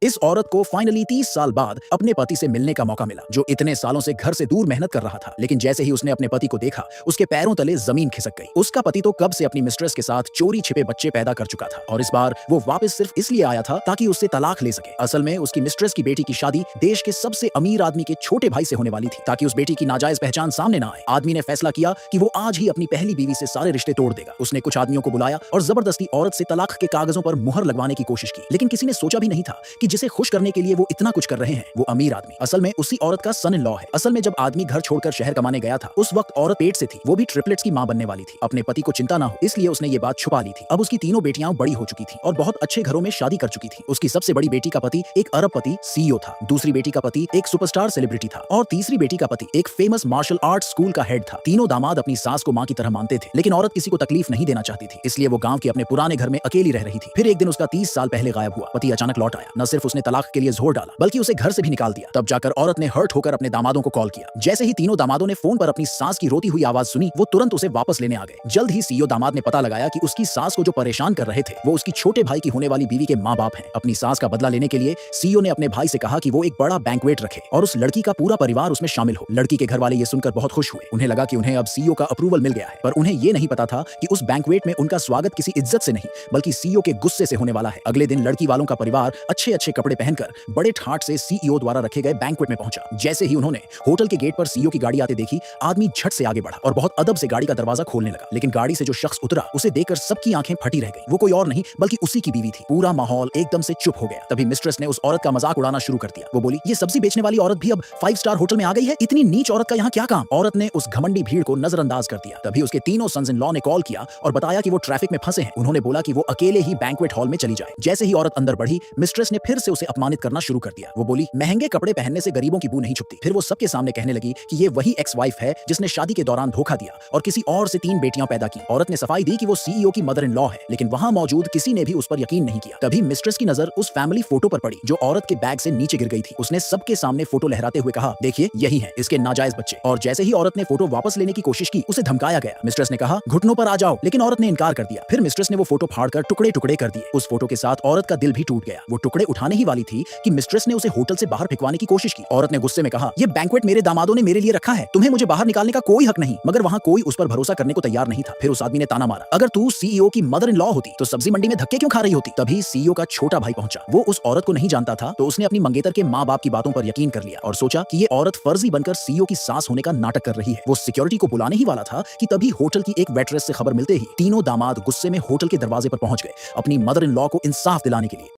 इस औरत को फाइनली 30 साल बाद अपने पति से मिलने का मौका मिला, जो इतने सालों से घर से दूर मेहनत कर रहा था। लेकिन जैसे ही उसने अपने पति को देखा, उसके पैरों तले जमीन खिसक गई। उसका पति तो कब से अपनी मिस्ट्रेस के साथ चोरी छिपे बच्चे पैदा कर चुका था और इस बार वो वापस सिर्फ इसलिए आया था ताकि उससे तलाक ले सके। असल में उसकी मिस्ट्रेस की बेटी की शादी देश के सबसे अमीर आदमी के छोटे भाई से होने वाली थी, ताकि उस बेटी की नाजायज पहचान सामने ना आए। आदमी ने फैसला किया कि वो आज ही अपनी पहली बीवी से सारे रिश्ते तोड़ देगा। उसने कुछ आदमियों को बुलाया और जबरदस्ती औरत से तलाक के कागजों पर मुहर लगवाने की कोशिश की। लेकिन किसी ने सोचा भी नहीं था कि जिसे खुश करने के लिए वो इतना कुछ कर रहे हैं, वो अमीर आदमी असल में उसी औरत का सन इन लॉ है। असल में जब आदमी घर छोड़कर शहर कमाने गया था, उस वक्त औरत पेट से थी, वो भी ट्रिपलेट्स की मां बनने वाली थी। अपने पति को चिंता ना हो इसलिए उसने ये बात छुपा ली थी। अब उसकी तीनों बेटियां बड़ी हो चुकी थी और बहुत अच्छे घरों में शादी कर चुकी थी। उसकी सबसे बड़ी बेटी का पति एक अरबपति सीईओ था, दूसरी बेटी का पति एक सुपरस्टार सेलिब्रिटी था और तीसरी बेटी का पति एक फेमस मार्शल आर्ट स्कूल का हेड था। तीनों दामाद अपनी सास को मां की तरह मानते थे, लेकिन औरत किसी को तकलीफ नहीं देना चाहती थी, इसलिए वो गांव के अपने पुराने घर में अकेली रह रही थी। फिर एक दिन उसका 30 साल पहले गायब हुआ पति अचानक लौट आया। न सिर्फ उसने तलाक के लिए जोर डाला, बल्कि उसे घर से भी निकाल दिया। तब जाकर औरत ने हर्ट होकर अपने दामादों को कॉल किया। जैसे ही तीनों दामादों ने फोन पर अपनी सास की रोती हुई आवाज सुनी, वो तुरंत उसे वापस लेने आ गए। जल्द ही सीईओ दामाद ने पता लगाया कि उसकी सास को जो परेशान कर रहे थे, वो उसकी छोटे भाई की होने वाली बीवी के माँ बाप हैं। अपनी सास का बदला लेने के लिए सीईओ ने अपने भाई से कहा कि वो एक बड़ा बैंक्वेट रखे और उस लड़की का पूरा परिवार उसमें शामिल हो। लड़की के घर वाले ये सुनकर बहुत खुश हुए। उन्हें लगा कि उन्हें अब सीईओ का अप्रूवल मिल गया है, पर उन्हें ये नहीं पता था कि उस बैंक्वेट में उनका स्वागत किसी इज्जत से नहीं, बल्कि सीईओ के गुस्से से होने वाला है। अगले दिन लड़की वालों का परिवार अच्छे अच्छे कपड़े पहनकर बड़े ठाट से सीईओ द्वारा रखे गए बैंक्वेट में पहुंचा। जैसे ही उन्होंने होटल के गेट पर सीईओ की गाड़ी आते देखी, आदमी झट से आगे बढ़ा और बहुत अदब से गाड़ी का दरवाजा खोलने लगा। लेकिन गाड़ी से जो शख्स उतरा, उसे देखकर सबकी आंखें फटी रह गई। वो कोई और नहीं बल्कि उसी की बीवी थी। पूरा माहौल एकदम से चुप हो गया। तभी मिस्ट्रेस ने उस औरत का मजाक उड़ाना शुरू कर दिया। वो बोली, ये सब्जी बेचने वाली औरत भी अब 5 स्टार होटल में आ गई है, इतनी नीच औरत का यहाँ क्या काम। औरत ने उस घमंडी भीड़ को नजरअंदाज कर दिया। तभी उसके तीनों सन्स इन लॉ ने कॉल किया और बताया कि वो ट्रैफिक में फंसे हैं। उन्होंने बोला कि वो अकेले ही बैंक्वेट हॉल में चली जाए। जैसे ही औरत अंदर बढ़ी, मिस्ट्रेस ने फिर से उसे अपमानित करना शुरू कर दिया। वो बोली, महंगे कपड़े पहनने से गरीबों की बू नहीं छुपती। फिर वो सबके सामने कहने लगी कि ये वही एक्स वाइफ है जिसने शादी के दौरान धोखा दिया और किसी और से 3 बेटियां पैदा की। औरत ने सफाई दी कि वो सीईओ की मदर इन लॉ है, लेकिन वहां मौजूद किसी ने भी उस पर यकीन नहीं किया। तभी मिस्ट्रेस की नजर उस फैमिली फोटो पर पड़ी जो औरत के बैग से नीचे गिर गई थी। उसने सबके सामने फोटो लहराते हुए कहा, देखिए यही है इसके नाजायज बच्चे। और जैसे ही औरत ने फोटो वापस लेने की कोशिश की, उसे धमकाया गया। मिस्ट्रेस ने कहा, घुटनों पर आ जाओ, लेकिन औरत ने इनकार कर दिया। फिर मिस्ट्रेस ने वो फोटो फाड़कर टुकड़े टुकड़े कर दिए। उस फोटो के साथ औरत का दिल भी टूट गया। वो टुकड़े उठाने ही वाली थी कि मिस्ट्रेस ने उसे होटल से बाहर फेंकवाने की कोशिश की। औरत ने गुस्से में कहा, ये बैंक्वेट मेरे दामादों ने मेरे लिए रखा है, तुम्हें मुझे बाहर निकालने का कोई हक नहीं। मगर वहां कोई उस पर भरोसा करने को तैयार नहीं था। फिर उस आदमी ने ताना मारा, अगर तू सीईओ की मदर इन लॉ होती तो सब्जी मंडी में धक्के क्यों खा रही होती। तभी सीईओ का छोटा भाई पहुंचा। वो उस औरत को नहीं जानता था, तो उसने अपनी मंगेतर के माँ बाप की बातों पर यकीन कर लिया और सोचा कि ये औरत फर्जी बनकर सीईओ की सास होने का नाटक कर रही है। वो सिक्योरिटी को बुलाने ही वाला था कि तभी होटल की एक वेट्रेस से खबर मिलते ही तीनों दामाद गुस्से में होटल के दरवाजे पर पहुंच गए, अपनी मदर इन लॉ को इंसाफ दिलाने के लिए।